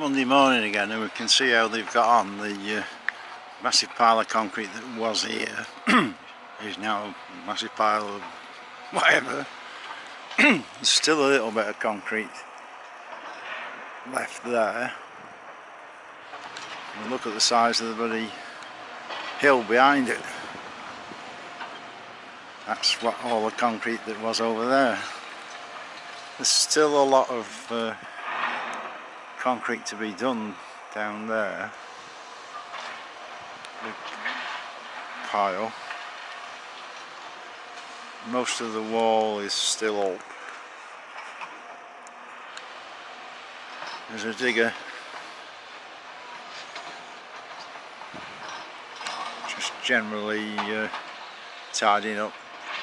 Monday morning again, and we can see how they've got on. The massive pile of concrete that was here is now a massive pile of whatever. There's still a little bit of concrete left there. And look at the size of the bloody hill behind it. That's what all the concrete that was over there. There's still a lot of concrete to be done down there. Big pile. Most of the wall is still up. There's a digger just generally tidying up.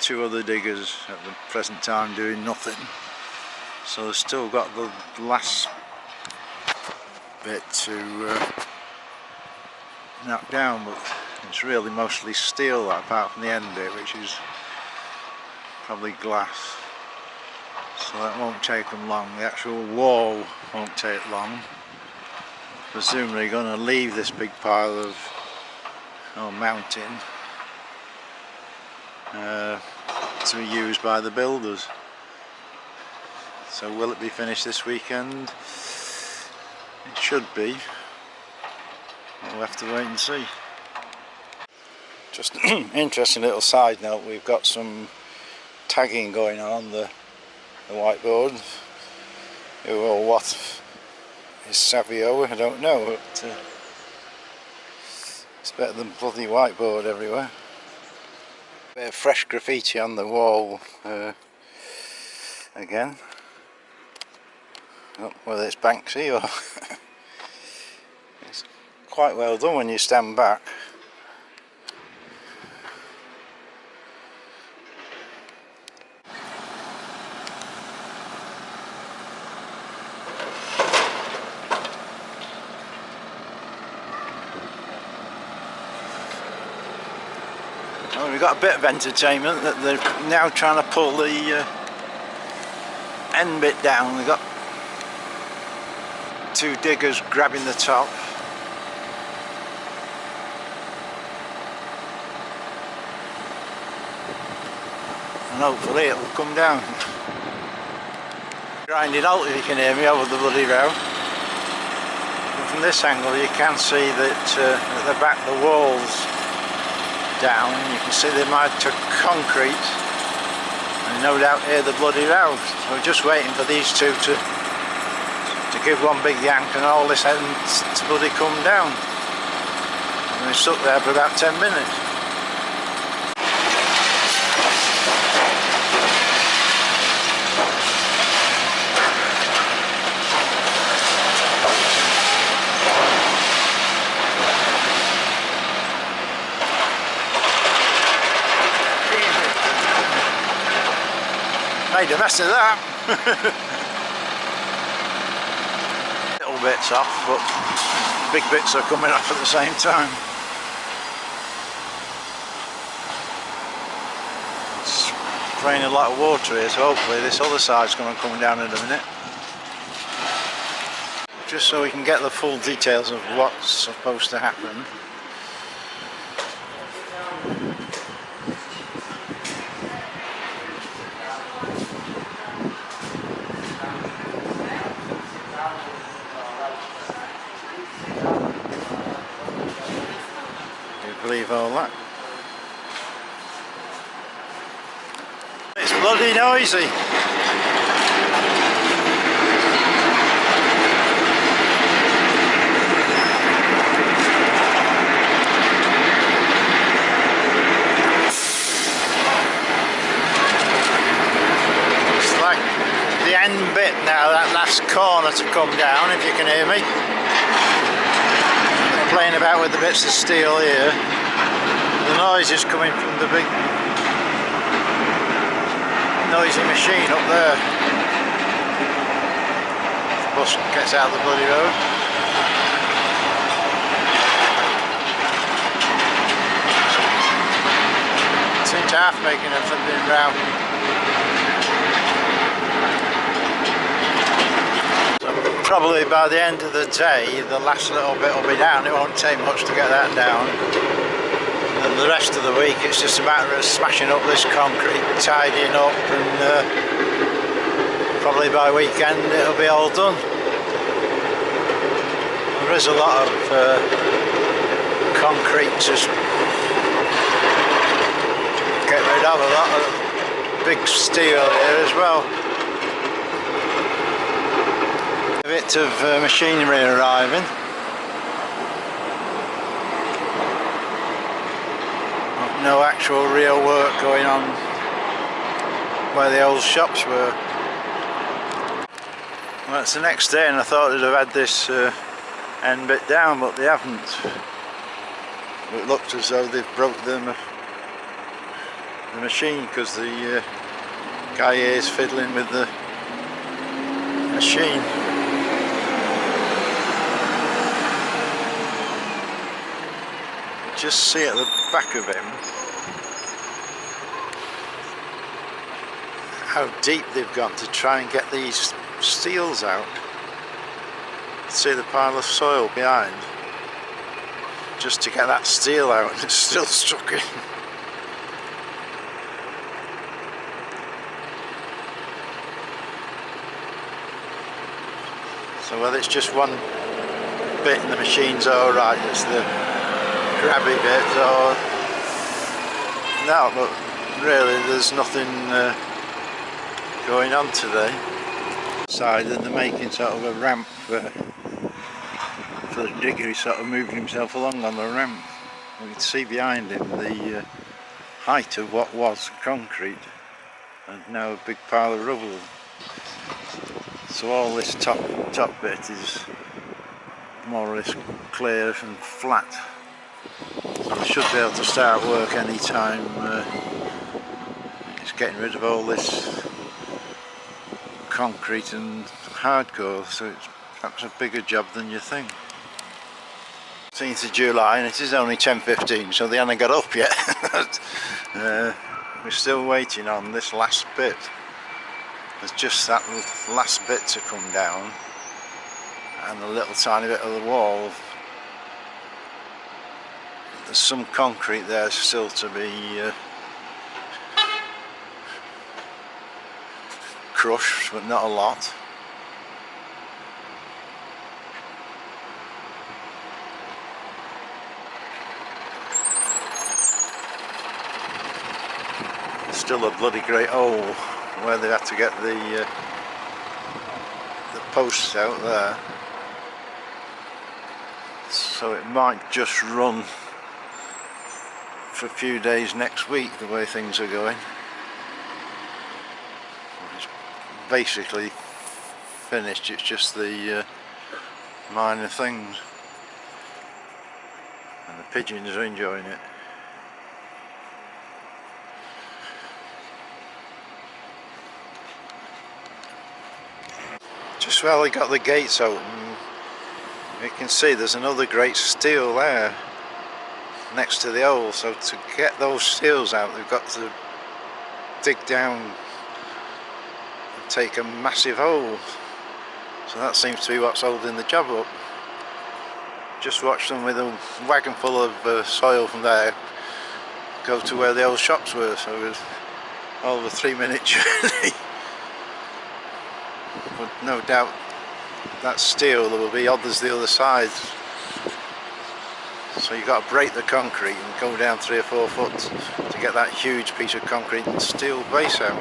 Two other diggers at the present time doing nothing. So they've still got the last bit to knock down, but it's really mostly steel apart from the end bit, which is probably glass. So that won't take them long. The actual wall won't take long. Presumably going to leave this big pile of mountain to be used by the builders. So will it be finished this weekend? It should be. We'll have to wait and see. Just an interesting little side note, we've got some tagging going on the whiteboard. Who or what is Savio, I don't know, but it's better than bloody whiteboard everywhere. Bit of fresh graffiti on the wall again. Oh, whether it's Banksy or it's quite well done when you stand back. Well, we've got a bit of entertainment that they're now trying to pull the end bit down. We've got two diggers grabbing the top. And hopefully it'll come down. Grinding out, if you can hear me, over the bloody row. But from this angle you can see that at the back the wall's down. You can see they might have took concrete and no doubt hear the bloody row. So we're just waiting for these two to give one big yank and all this end to bloody come down. And we're stuck there for about 10 minutes. Made a mess of that. Little bits off, but big bits are coming off at the same time. It's spraying a lot of water here, so hopefully this other side's going to come down in a minute. Just so we can get the full details of what's supposed to happen. Believe all that. It's bloody noisy. It's like the end bit now, that last corner to come down, if you can hear me. They're playing about with the bits of steel here. The noise is coming from the big noisy machine up there. The bus gets out of the bloody road. Seems to half making a flipping row. So probably by the end of the day the last little bit will be down. It won't take much to get that down, and the rest of the week it's just a matter of smashing up this concrete, tidying up, and probably by weekend it'll be all done. There is a lot of concrete to get rid of, a lot of big steel here as well. A bit of machinery arriving. No actual real work going on where the old shops were. Well, it's the next day and I thought they'd have had this end bit down, but they haven't. It looked as though they've broke the machine, because the guy here is fiddling with the machine. Just see at the back of him how deep they've gone to try and get these steels out. See the pile of soil behind, just to get that steel out, and it's still stuck in. So whether it's just one bit and the machine's alright, it's the grabby bit, or no, but really there's nothing going on today. Side, and they're making sort of a ramp for the digger. He's sort of moving himself along on the ramp. You can see behind him the height of what was concrete, and now a big pile of rubble. So all this top bit is more or less clear and flat. So we should be able to start work any time. It's getting rid of all this concrete and hardcore, so it's perhaps a bigger job than you think. 18th of July, and it is only 10:15, so they haven't got up yet. We're still waiting on this last bit. There's just that last bit to come down, and a little tiny bit of the wall. There's some concrete there still to be crushed, but not a lot. Still a bloody great hole where they had to get the posts out there. So it might just run for a few days next week, the way things are going. It's basically finished, it's just the minor things, and the pigeons are enjoying it. Just while they got the gates open, you can see there's another great steel there next to the hole. So to get those steels out, they've got to dig down and take a massive hole. So that seems to be what's holding the job up. Just watch them with a wagon full of soil from there go to where the old shops were, so it was all of a 3-minute journey. But no doubt that steel, there will be others the other side. So you've got to break the concrete and go down 3 or 4 foot to get that huge piece of concrete and steel base out.